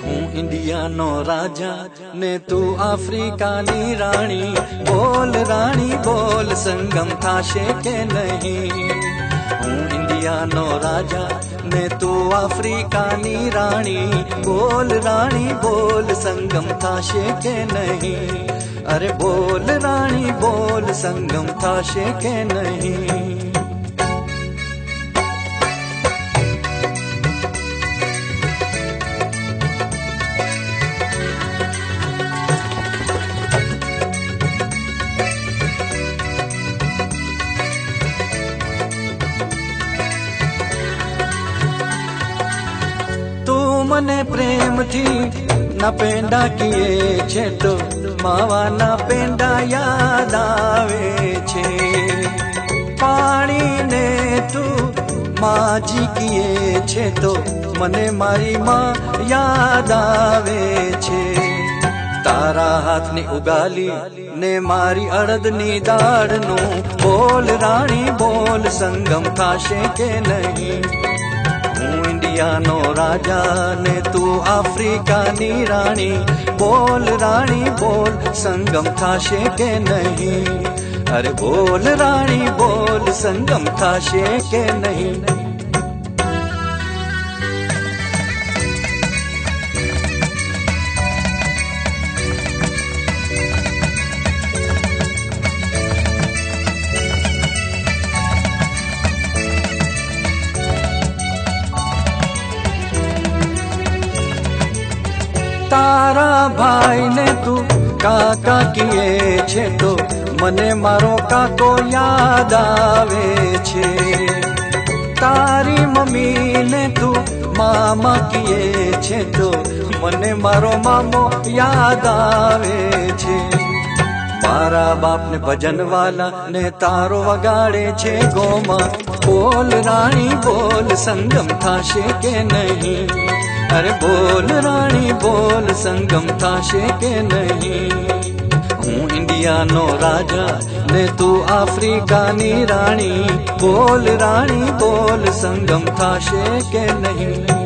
હું ઇન્ડિયાનો રાજા ને તું આફ્રિકાની રાણી, બોલ રાણી બોલ સંગમ થાશે કે નહીં। હું ઇન્ડિયાનો રાજા ને તું આફ્રિકાની રાણી, બોલ રાણી બોલ સંગમ થાશે કે નહીં। અરે બોલ રાણી બોલ સંગમ થાશે કે નહીં। મને પ્રેમથી ના પેંડા કીએ છે તો માવાના પેંડા યાદ આવે છે। પાણીને તું માજી કીએ છે તો મને મારી માં યાદ આવે છે। તારા હાથની ઉગાલી ને મારી અડદની દાળનું, બોલ રાણી બોલ સંગમ થાશે કે નહીં। હું ઇન્ડિયાનો રાજા ને તું આફ્રિકાની રાણી, બોલ રાણી બોલ સંગમ થાશે કે નહીં। અરે બોલ રાણી બોલ સંગમ થાશે કે નહીં। તારા ભાઈને તું કાકા કીએ છે તો મને મારો કાકો યાદ આવે છે। તારી મમ્મીને તું મામા કીએ છે તો મને મારો મામો યાદ આવે છે। મારા બાપને ભજન વાલા ને તારો વગાડે છે ગોમાં, બોલ રાણી બોલ સંગમ થાશે કે નહીં। અરે બોલ રાણી બોલ સંગમ થાશે કે નહીં। હું ઇન્ડિયાનો રાજા ને તું આફ્રિકાની રાણી, બોલ રાણી બોલ સંગમ થાશે કે નહીં।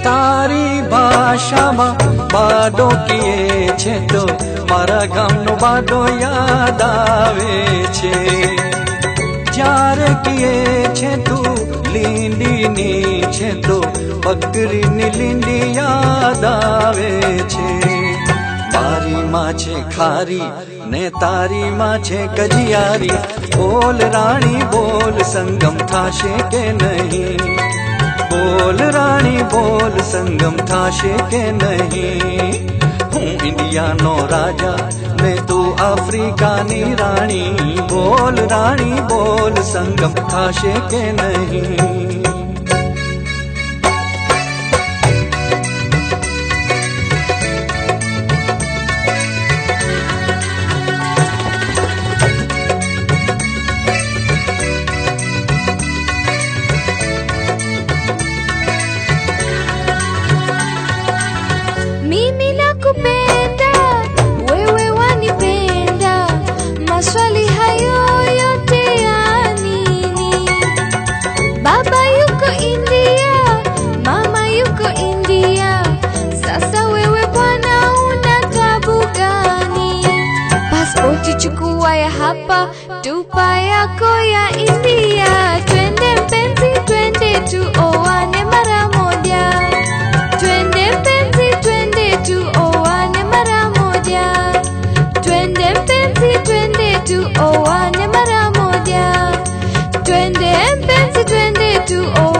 તારી ભાષામાં બાડો કીએ છે તો મારા ગામનો બાડો યાદ આવે છે। જ્યારે કીએ છે તું લીંડીની છે તો બકરીની લીંડી યાદ આવે છે। મારી માં છે ખારી ને તારી માં છે ગજિયારી, બોલ રાણી બોલ સંગમ થાશે કે નહીં। બોલ રાણી બોલ સંગમ થાશે કે નહીં। હું ઇન્ડિયાનો રાજા ને તું આફ્રિકાની રાણી, બોલ રાણી બોલ સંગમ થાશે કે નહીં। Mimi nakupenda, wewe wanipenda, maswali hayo yote ya nini? Baba yuko India, mama yuko India, sasa wewe bwana una tabu gani? Pasipoti chukua ya hapa, tupa yako ya India, twende mpenzi, twende tuoane mara moja, twende mpenzi, twende tuoane mara moja, twende mpenzi, twende tuoane mara moja, twende mpenzi, twende tuoane